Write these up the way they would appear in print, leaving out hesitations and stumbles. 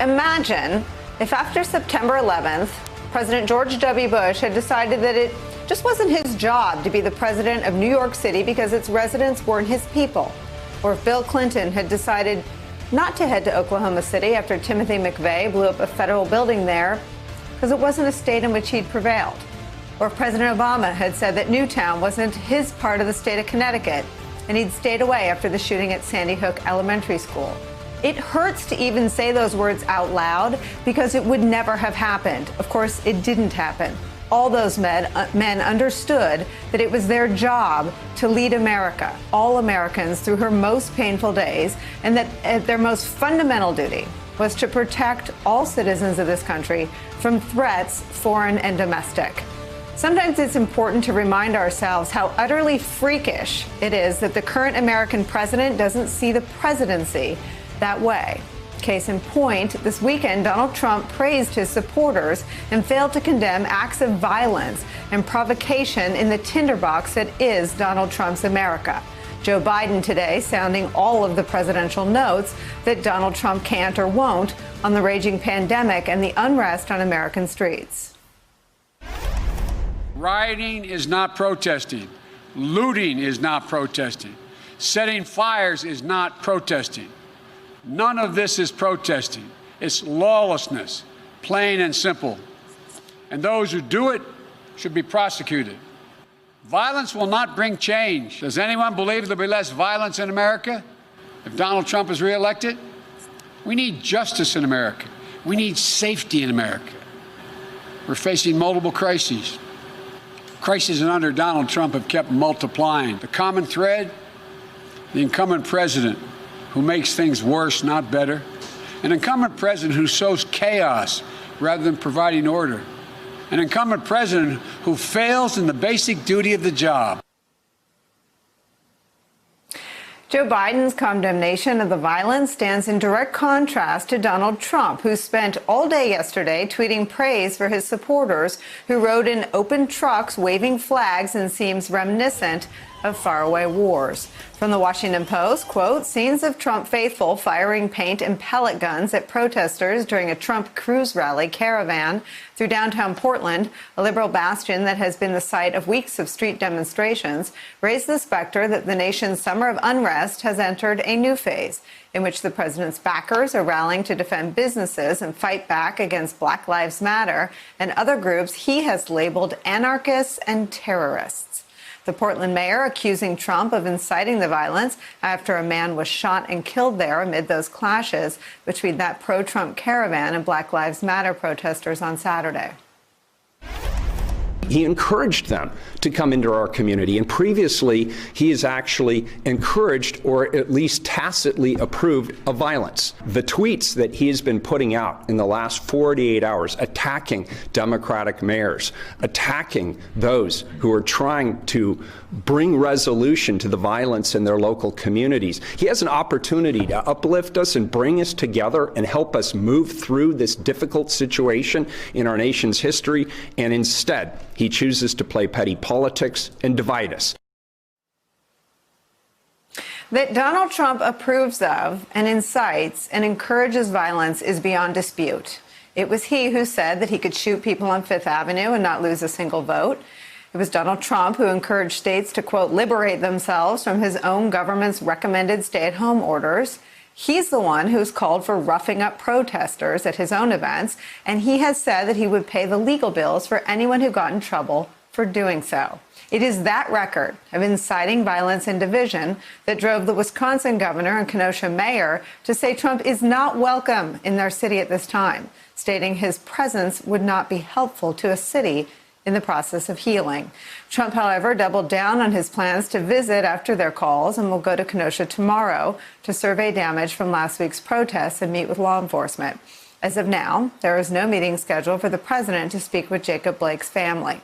Imagine if after September 11th, President George W. Bush had decided that it just wasn't his job to be the president of New York City because its residents weren't his people. Or if Bill Clinton had decided not to head to Oklahoma City after Timothy McVeigh blew up a federal building there because it wasn't a state in which he'd prevailed. Or if President Obama had said that Newtown wasn't his part of the state of Connecticut and he'd stayed away after the shooting at Sandy Hook Elementary School. It hurts to even say those words out loud because it would never have happened. Of course, it didn't happen. All those men understood that it was their job to lead America, all Americans, through her most painful days, and that their most fundamental duty was to protect all citizens of this country from threats, foreign and domestic. Sometimes it's important to remind ourselves how utterly freakish it is that the current American president doesn't see the presidency that way. Case in point, this weekend, Donald Trump praised his supporters and failed to condemn acts of violence and provocation in the tinderbox that is Donald Trump's America. Joe Biden today sounding all of the presidential notes that Donald Trump can't or won't on the raging pandemic and the unrest on American streets. Rioting is not protesting. Looting is not protesting. Setting fires is not protesting. None of this is protesting. It's lawlessness, plain and simple. And those who do it should be prosecuted. Violence will not bring change. Does anyone believe there'll be less violence in America if Donald Trump is reelected? We need justice in America. We need safety in America. We're facing multiple crises. Crises under Donald Trump have kept multiplying. The common thread, the incumbent president who makes things worse, not better. An incumbent president who sows chaos rather than providing order. An incumbent president who fails in the basic duty of the job. Joe Biden's condemnation of the violence stands in direct contrast to Donald Trump, who spent all day yesterday tweeting praise for his supporters who rode in open trucks waving flags and seems reminiscent of faraway wars. From the Washington Post, quote, scenes of Trump faithful firing paint and pellet guns at protesters during a Trump cruise rally caravan through downtown Portland, a liberal bastion that has been the site of weeks of street demonstrations, raised the specter that the nation's summer of unrest has entered a new phase in which the president's backers are rallying to defend businesses and fight back against Black Lives Matter and other groups he has labeled anarchists and terrorists. The Portland mayor accusing Trump of inciting the violence after a man was shot and killed there amid those clashes between that pro-Trump caravan and Black Lives Matter protesters on Saturday. He encouraged them to come into our community. And previously, he has actually encouraged or at least tacitly approved of violence. The tweets that he has been putting out in the last 48 hours, attacking Democratic mayors, attacking those who are trying to bring resolution to the violence in their local communities. He has an opportunity to uplift us and bring us together and help us move through this difficult situation in our nation's history. And instead, he chooses to play petty politics and divide us. That Donald Trump approves of and incites and encourages violence is beyond dispute. It was he who said that he could shoot people on Fifth Avenue and not lose a single vote. It was Donald Trump who encouraged states to, quote, liberate themselves from his own government's recommended stay-at-home orders. He's the one who's called for roughing up protesters at his own events, and he has said that he would pay the legal bills for anyone who got in trouble for doing so. It is that record of inciting violence and division that drove the Wisconsin governor and Kenosha mayor to say Trump is not welcome in their city at this time, stating his presence would not be helpful to a city in the process of healing. Trump, however, doubled down on his plans to visit after their calls and will go to Kenosha tomorrow to survey damage from last week's protests and meet with law enforcement. As of now, there is no meeting scheduled for the president to speak with Jacob Blake's family.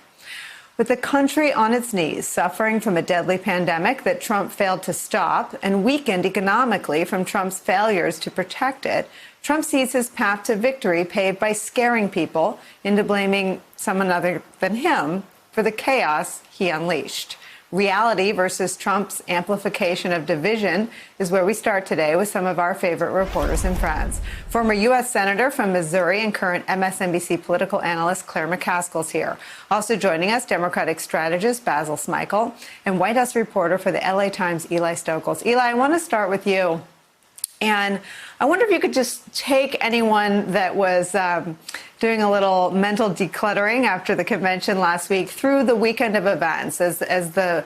With the country on its knees, suffering from a deadly pandemic that Trump failed to stop and weakened economically from Trump's failures to protect it, Trump sees his path to victory paved by scaring people into blaming someone other than him for the chaos he unleashed. Reality versus Trump's amplification of division is where we start today with some of our favorite reporters and friends. Former U.S. Senator from Missouri and current MSNBC political analyst Claire McCaskill is here. Also joining us, Democratic strategist Basil Smikle and White House reporter for the LA Times, Eli Stokols. Eli, I want to start with you. And I wonder if you could just take anyone that was doing a little mental decluttering after the convention last week through the weekend of events as the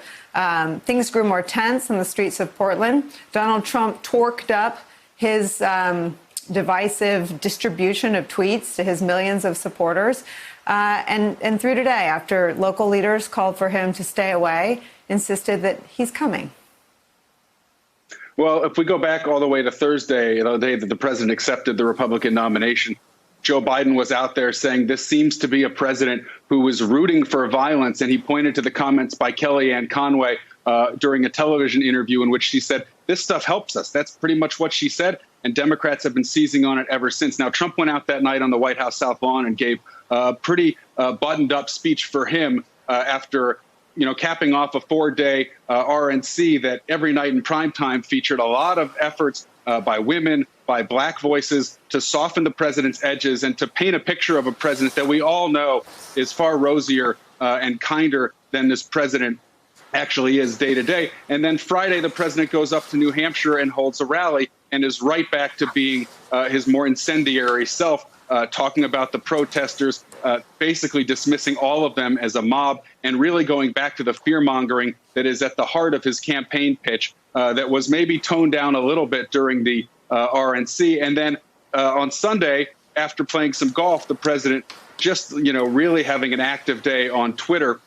things grew more tense in the streets of Portland. Donald Trump torqued up his divisive distribution of tweets to his millions of supporters. And through today, after local leaders called for him to stay away, insisted that he's coming. Well, if we go back all the way to Thursday, the day that the president accepted the Republican nomination, Joe Biden was out there saying this seems to be a president who was rooting for violence. And he pointed to the comments by Kellyanne Conway during a television interview in which she said, this stuff helps us. That's pretty much what she said. And Democrats have been seizing on it ever since. Now, Trump went out that night on the White House South Lawn and gave a pretty buttoned up speech for him after capping off a 4-day RNC that every night in primetime featured a lot of efforts by women, by Black voices to soften the president's edges and to paint a picture of a president that we all know is far rosier and kinder than this president actually is day to day. And then Friday, the president goes up to New Hampshire and holds a rally and is right back to being his more incendiary self. Talking about the protesters, basically dismissing all of them as a mob and really going back to the fear-mongering that is at the heart of his campaign pitch that was maybe toned down a little bit during the RNC. And then on Sunday, after playing some golf, the president just, really having an active day on Twitter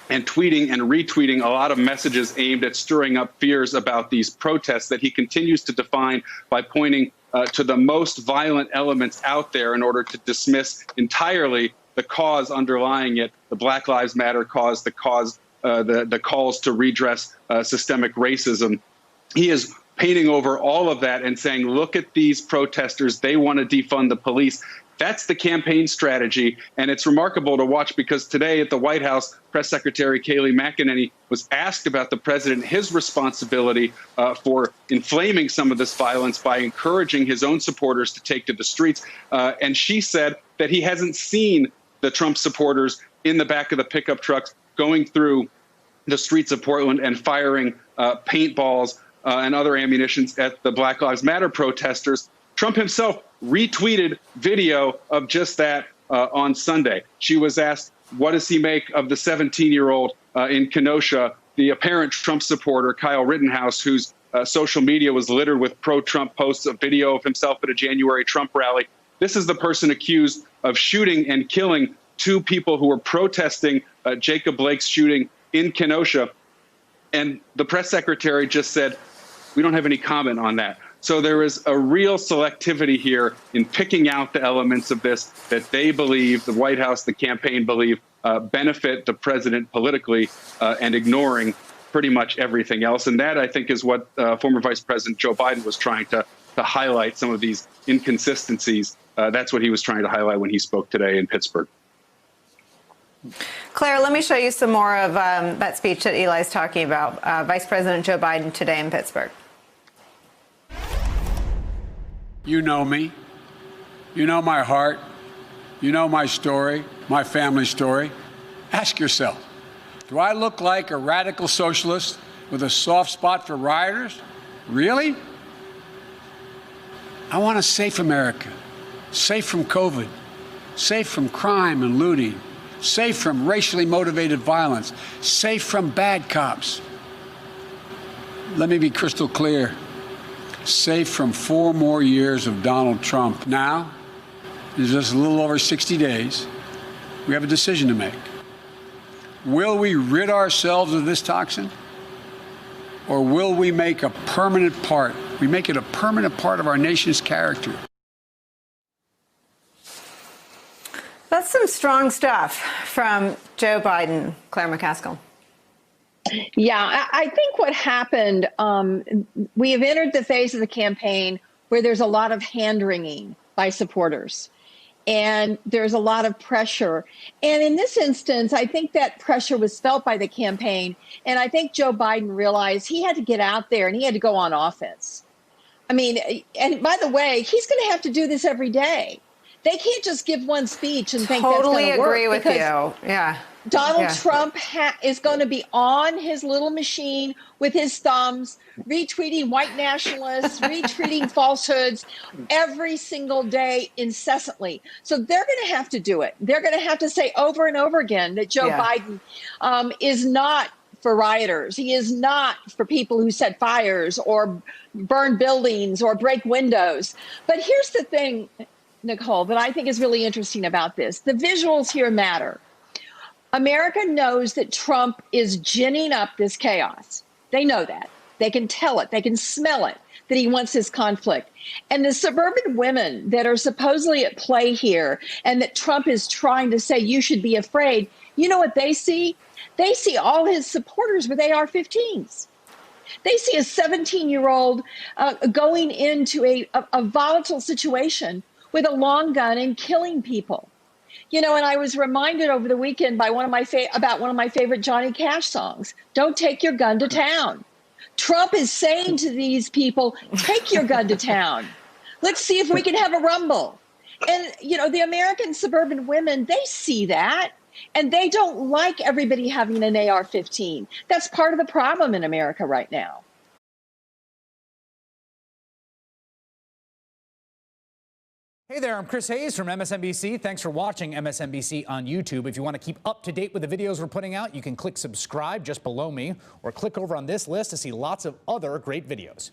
and tweeting and retweeting a lot of messages aimed at stirring up fears about these protests that he continues to define by pointing to the most violent elements out there in order to dismiss entirely the cause underlying it, the Black Lives Matter cause, the calls to redress systemic racism. He is painting over all of that and saying, look at these protesters. They want to defund the police. That's the campaign strategy. And it's remarkable to watch because today at the White House, Press Secretary Kayleigh McEnany was asked about the president, his responsibility for inflaming some of this violence by encouraging his own supporters to take to the streets. And she said that he hasn't seen the Trump supporters in the back of the pickup trucks going through the streets of Portland and firing paintballs and other ammunitions at the Black Lives Matter protesters. Trump himself retweeted video of just that on Sunday. She was asked, what does he make of the 17-year-old in Kenosha, the apparent Trump supporter, Kyle Rittenhouse, whose social media was littered with pro-Trump posts, a video of himself at a January Trump rally. This is the person accused of shooting and killing 2 people who were protesting Jacob Blake's shooting in Kenosha. And the press secretary just said, we don't have any comment on that. So there is a real selectivity here in picking out the elements of this that they believe, the White House, the campaign believe, benefit the president politically and ignoring pretty much everything else. And that, I think, is what former Vice President Joe Biden was trying to highlight, some of these inconsistencies. That's what he was trying to highlight when he spoke today in Pittsburgh. Claire, let me show you some more of that speech that Eli's talking about, Vice President Joe Biden today in Pittsburgh. You know me. You know my heart. You know my story, my family story. Ask yourself, do I look like a radical socialist with a soft spot for rioters? Really? I want a safe America, safe from COVID, safe from crime and looting, safe from racially motivated violence, safe from bad cops. Let me be crystal clear. Safe from 4 more years of Donald Trump. Now, in just a little over 60 days, we have a decision to make. Will we rid ourselves of this toxin? Or will we make a permanent part? We make it a permanent part of our nation's character. That's some strong stuff from Joe Biden. Claire McCaskill. Yeah, I think what happened, we have entered the phase of the campaign where there's a lot of hand-wringing by supporters. and there's a lot of pressure. And in this instance, I think that pressure was felt by the campaign. And I think Joe Biden realized he had to get out there and he had to go on offense. I mean, and by the way, he's going to have to do this every day. They can't just give one speech and think that's going to work. Totally agree with you. Yeah. Donald Trump is going to be on his little machine with his thumbs, retweeting white nationalists, retweeting falsehoods every single day incessantly. So they're going to have to do it. They're going to have to say over and over again that Joe Biden is not for rioters. He is not for people who set fires or burn buildings or break windows. But here's the thing, Nicole, that I think is really interesting about this. The visuals here matter. America knows that Trump is ginning up this chaos. They know that. They can tell it. They can smell it, that he wants this conflict. And the suburban women that are supposedly at play here and that Trump is trying to say you should be afraid, you know what they see? They see all his supporters with AR-15s. They see a 17-year-old going into a volatile situation with a long gun and killing people. You know, and I was reminded over the weekend by about one of my favorite Johnny Cash songs, "Don't take your gun to town." Trump is saying to these people, take your gun to town. Let's see if we can have a rumble. And, you know, the American suburban women, they see that. And they don't like everybody having an AR-15. That's part of the problem in America right now. Hey there, I'm Chris Hayes from MSNBC. Thanks for watching MSNBC on YouTube. If you want to keep up to date with the videos we're putting out, you can click subscribe just below me or click over on this list to see lots of other great videos.